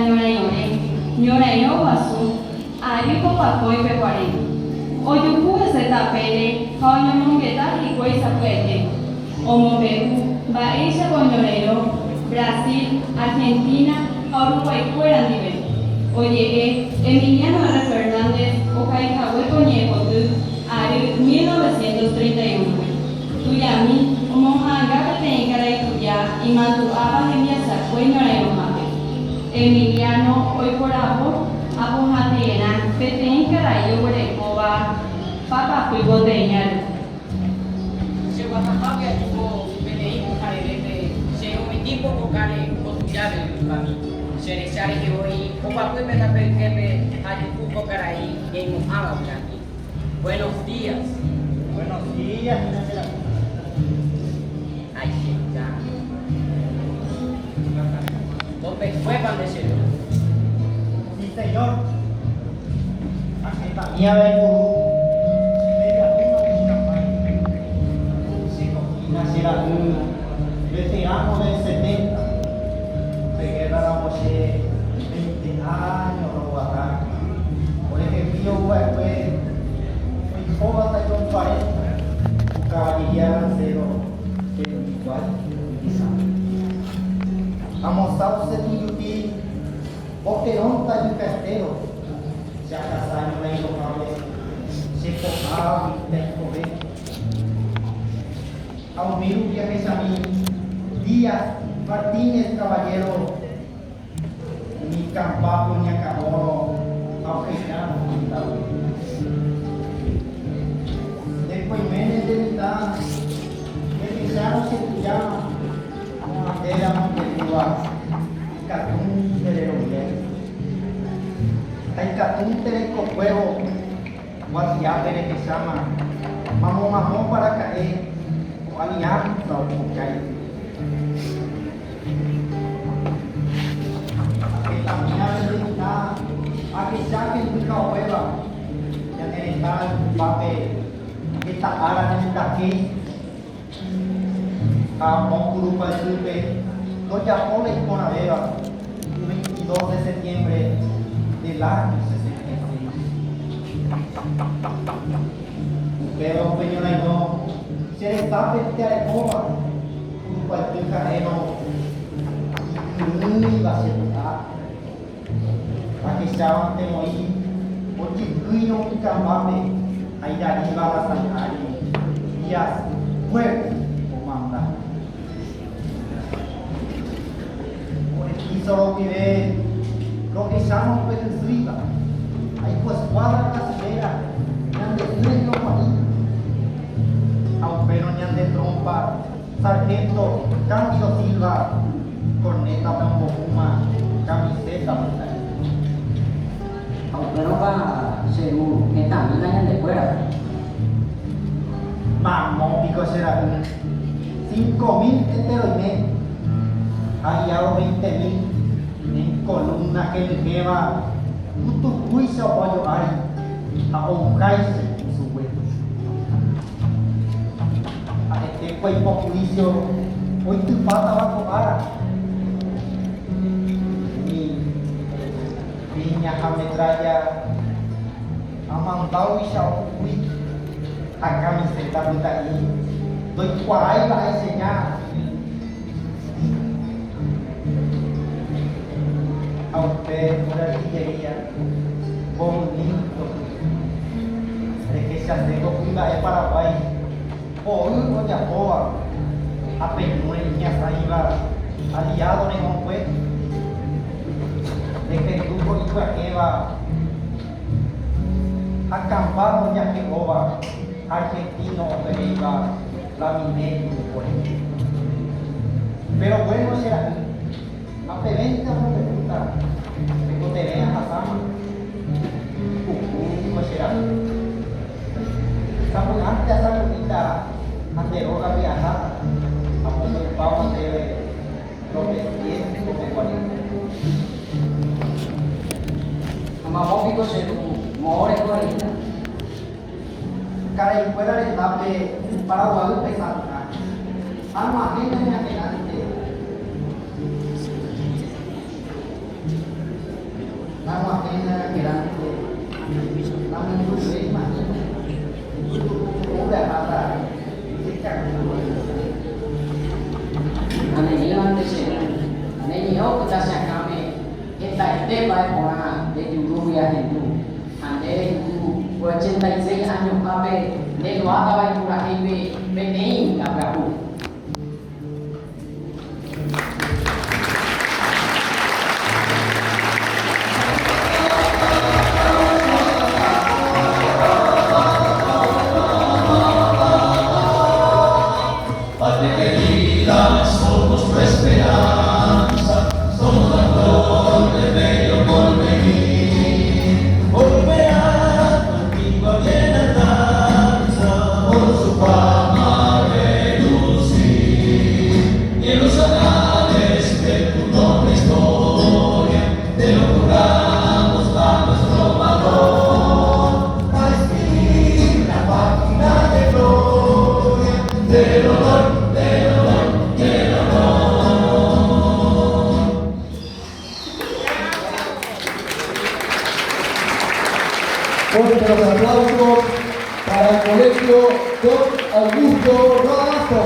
ñorãiore, ñorãirõ guasu, arýko pakói peguare. Ojuhu hesatapére ha oñomongeta hikuái sapy'aite. Omombe'u mba'éichapa ñorairõ Brasil, Argentina ha Uruguaykuéra ndive. Oje'e Emiliano R. Fernández ohaihague ko ñe'ẽpoty ary 1931. Tujami omohãga peteĩ karai tuja imandu'áva hembiasakue ñorairõhápe. Emiliano oiporavo apohãterã peteĩ karai oguerekóva papapy goteinĩ ary. Guatemala tipo PDI mujarete se un tipo vocale cotidiano para mí se rechaza que hoy o papu me da perquepe hay un poco caray en mojaba blanqui. Buenos días. Buenos días, Ay, ya. ¿Dónde fue pan de cielo? sí, señor. Aquí también vengo. Nacerá un veterano del 70, de guerra la Moshe, 20 años, no guardar. Por ejemplo, fue joven hasta con 40, caballería lancero, que es igual, vamos a usar un yuti, boquerón está en castero, ya casaron ahí los cables, se tocaba y te comer. Ao vivo que a mim Díaz Martínez Caballero mi campapo ni acabó ao reinado depoimentos de militar revisaram se llama era Montevideo Catum Telerogué hay Catum Telecojuego Guasiape que se llama Mamón para caer alianza o cair. Esta minha está aqui já que nunca hueva ya que está el papel esta área de aquí a un grupo de sube lo llamó la Iconavera 22 de septiembre del año 60. Pero peñona y no se está frente a la escoba, un cualquier carreno, muy vacilada. Aquí se van de morir, porque no un cambame, ahí de arriba va a saltar, y ya, fuerte, comanda. Por aquí solo vive lo que llaman Península, ahí pues cuadra casillera, donde tienen los maridos. Pero ñan de trompa, sargento Cándido Silva, corneta Tambojuma, camiseta Pero para seguro que también hayan de fuera. Mamón, pico será 5.000 heteroides, aliado 20.000 en columna que le lleva un juicio apoyo ahí a honrarse en su huevo. Pues por juicio, hoy tu pata va a tomar. Minha metralha a mandar o Ixauí, a camiseta do Itaí, do Iquarai vai ensinar ao pé da artilharia, bonito, de que se acerca o Cuidaé Paraguai. Por un de Apoa, a penueña saiba aliado en un puesto, de que el grupo de Cuaqueva, acampado de Aqueoba, argentino Pereiba, la minería de puesto. Pero bueno será, a preventa no me gusta, que te veas a Sama, será. Estamos antes de esa bonita anteroga viajada, a poco el pavo de lo que tiene como 40. Mamópico se more 40. Cara y fuera de tape para jugar pesado. Alma ajena en adelante. Namun itu bagaimana? Udah apa? Dikit Ane hilang di sini. Ane yo kita kami kita itu baik orang de dulu ya itu. Ane itu buat cinta saya hanya apa? De doa apa yang kurang ini benih tak berapa. Padre querida, somos tu esperanza, somos la gloria de bello porvenir. Volverá contigo a bienaventuranza, por su fama relucir. Y en los anales de tu noble historia, te lo juramos a nuestro valor, a escribir la página de gloria, del honor. Fuerte los aplausos para el colegio Don Augusto Rodazo.